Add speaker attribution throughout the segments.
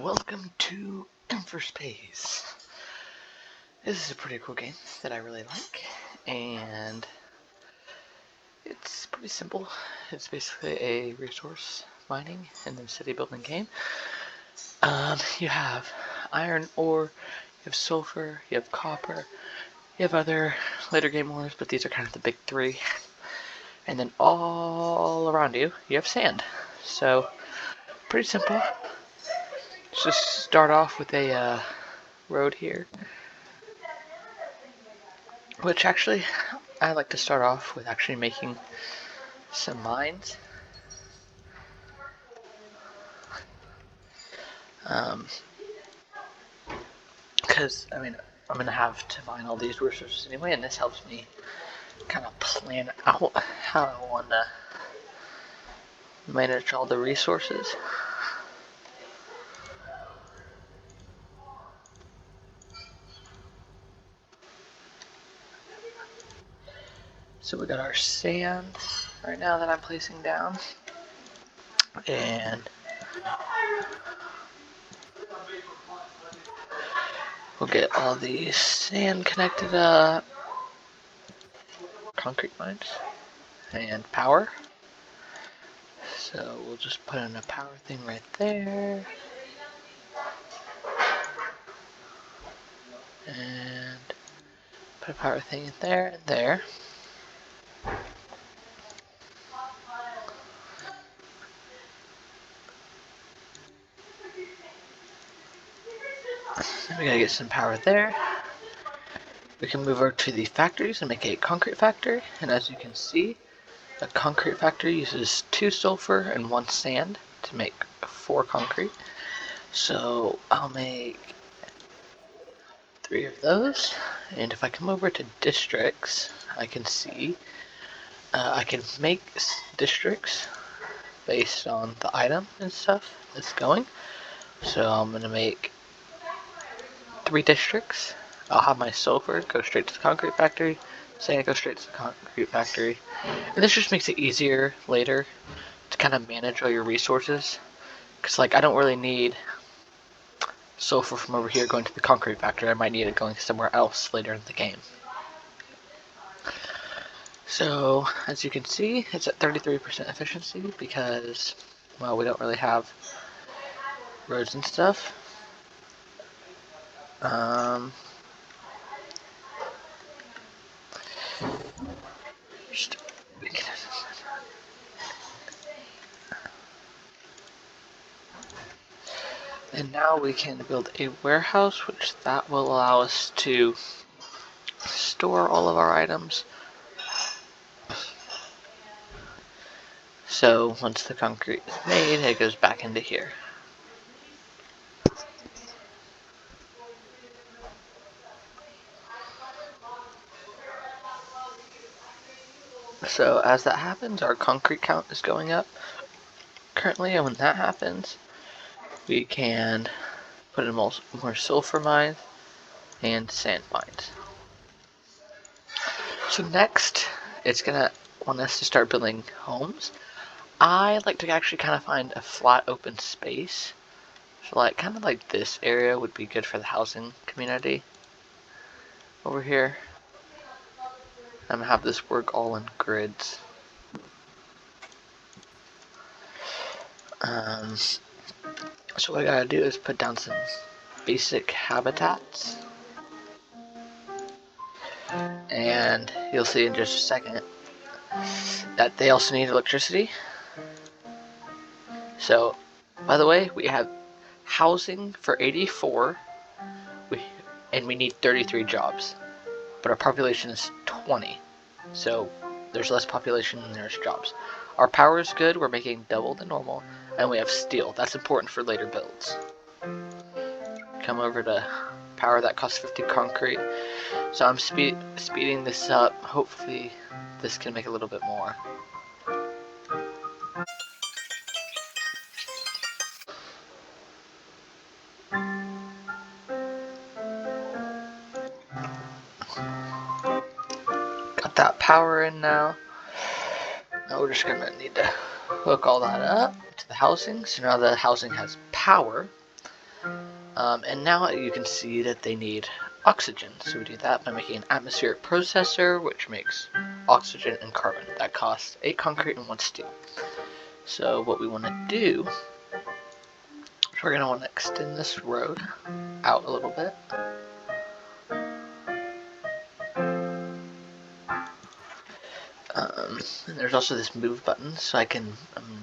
Speaker 1: Welcome to InfraSpace. This is a pretty cool game that I really like, and it's pretty simple. It's basically a resource mining and then city building game. You have iron ore, you have sulfur, you have copper, you have other later game ores, but these are kind of the big three. And then all around you, you have sand. So, pretty simple. Let's just start off with a road here. Which actually, I like to start off with actually making some mines. Because, I'm going to have to mine all these resources anyway, and this helps me kind of plan out how I want to manage all the resources. So we got our sand right now that I'm placing down, and we'll get all the sand connected up, concrete mines, and power. So we'll just put in a power thing right there, and put a power thing in there and there. We gotta get some power there. We can move over to the factories and make a concrete factory. And as you can see, a concrete factory uses 2 sulfur and 1 sand to make 4 concrete. So I'll make 3 of those. And if I come over to districts, I can see I can make districts based on the item and stuff that's going. So I'm gonna make 3 districts. I'll have my sulfur go straight to the concrete factory, sand go straight to the concrete factory, and this just makes it easier later to kind of manage all your resources. Because, like, I don't really need sulfur from over here going to the concrete factory. I might need it going somewhere else later in the game. So, as you can see, it's at 33% efficiency because, well, we don't really have roads and stuff. And now we can build a warehouse, which that will allow us to store all of our items. So once the concrete is made, it goes back into here. So as that happens, our concrete count is going up currently, and when that happens, we can put in more sulfur mines and sand mines. So next, it's gonna want us to start building homes. I like to actually kind of find a flat open space. So like kind of like this area would be good for the housing community over here. I'm gonna have this work all in grids. So what I gotta do is put down some basic habitats. And you'll see in just a second that they also need electricity. So, by the way, we have housing for 84, and we need 33 jobs. But our population is 20, so there's less population than there's jobs. Our power is good, we're making double the normal, and we have steel. That's important for later builds. Come over to power, that costs 50 concrete. So I'm speeding this up. Hopefully this can make a little bit more. Got that power in now. Now we're just gonna need to hook all that up to the housing. So now the housing has power. And now you can see that they need oxygen. So we do that by making an atmospheric processor, which makes oxygen and carbon. That costs 8 concrete and 1 steel. So what we want to do is we're going to want to extend this road out a little bit. And there's also this move button, so I can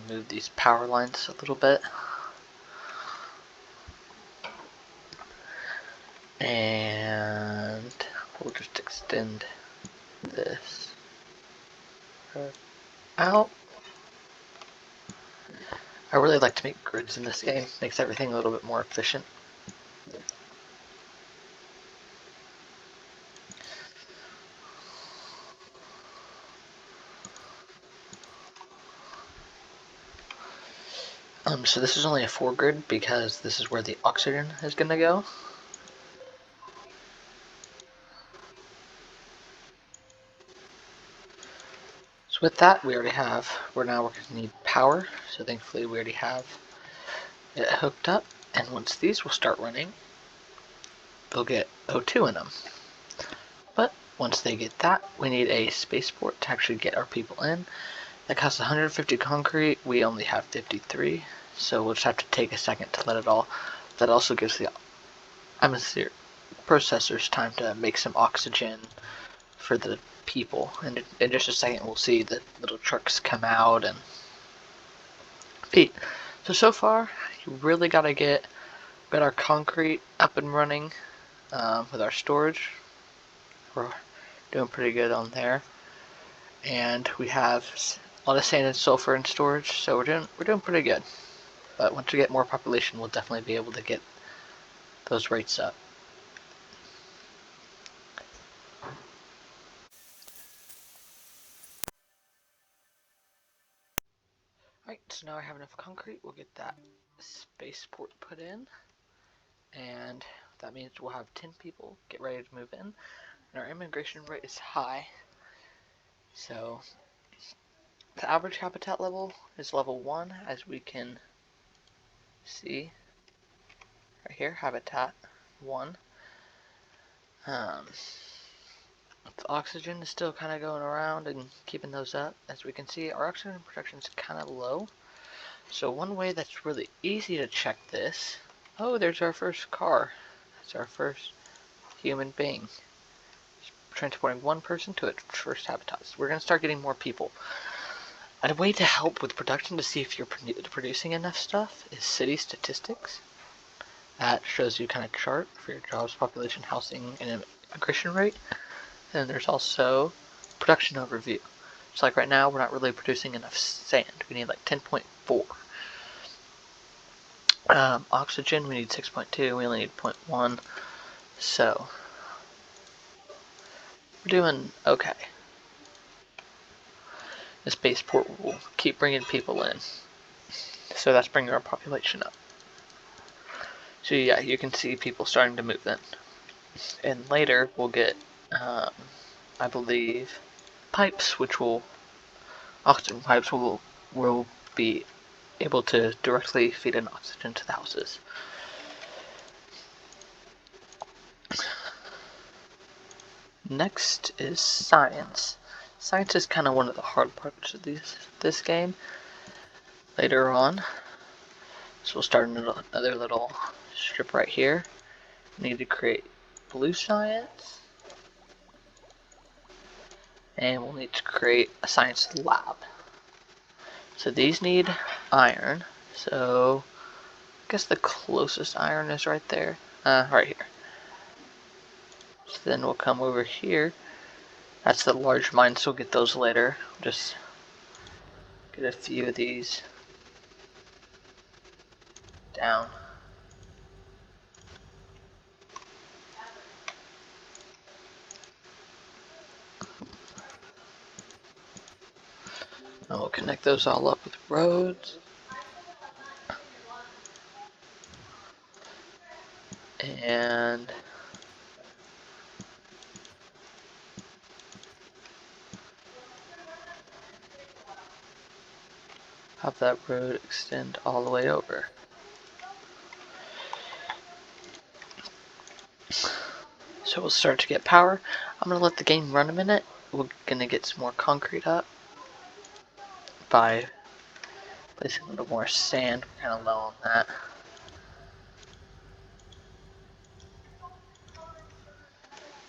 Speaker 1: move these power lines a little bit. And we'll just extend this out. I really like to make grids in this game. Makes everything a little bit more efficient. So this is only a 4 grid because this is where the oxygen is going to go. So with that, we're now going to need power. So thankfully we already have it hooked up. And once these will start running, they'll get O2 in them. But once they get that, we need a spaceport to actually get our people in. That costs 150 concrete. We only have 53. So we'll just have to take a second to let it all. That also gives the atmosphere processors time to make some oxygen for the people. And in just a second, we'll see the little trucks come out and feed. So far, you really got to get our concrete up and running with our storage. We're doing pretty good on there. And we have a lot of sand and sulfur in storage, so we're doing pretty good. But once we get more population, we'll definitely be able to get those rates up. Alright, so now I have enough concrete. We'll get that spaceport put in. And that means we'll have 10 people get ready to move in. And our immigration rate is high. So the average habitat level is level 1, as we can see right here, habitat 1. The oxygen is still kind of going around and keeping those up. As we can see, our oxygen production is kind of low. So one way that's really easy to check this, oh, there's our first car. That's our first human being. Transporting one person to its first habitat. So we're going to start getting more people. A way to help with production to see if you're producing enough stuff is city statistics. That shows you kind of chart for your jobs, population, housing, and immigration rate. And there's also production overview. So like right now, we're not really producing enough sand. We need like 10.4. Oxygen, we need 6.2. We only need 0.1. So we're doing okay. The spaceport will keep bringing people in. So that's bringing our population up. So yeah, you can see people starting to move in. And later we'll get, I believe, pipes, which will, oxygen pipes will be able to directly feed in oxygen to the houses. Next is science. Science is kind of one of the hard parts of this game. Later on, so we'll start another little strip right here. We need to create blue science, and we'll need to create a science lab. So these need iron. So I guess the closest iron is right there, right here. So then we'll come over here. That's the large mine, so we'll get those later. Just get a few of these down. And we'll connect those all up with roads. And have that road extend all the way over. So we'll start to get power. I'm going to let the game run a minute. We're going to get some more concrete up by placing a little more sand. We're kind of low on that.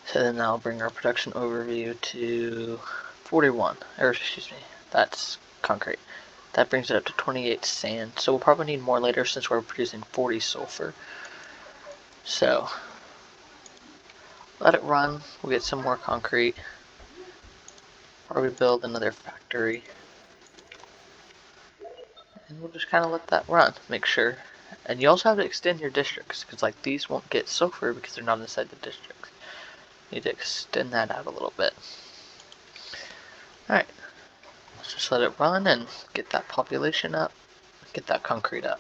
Speaker 1: So then that'll bring our production overview to 41, or excuse me, that's concrete. That brings it up to 28 sand, so we'll probably need more later since we're producing 40 sulfur. So, let it run, we'll get some more concrete, or we build another factory. And we'll just kind of let that run, make sure. And you also have to extend your districts, because like these won't get sulfur because they're not inside the districts. You need to extend that out a little bit. Alright, let's just let it run and get that population up, get that concrete up.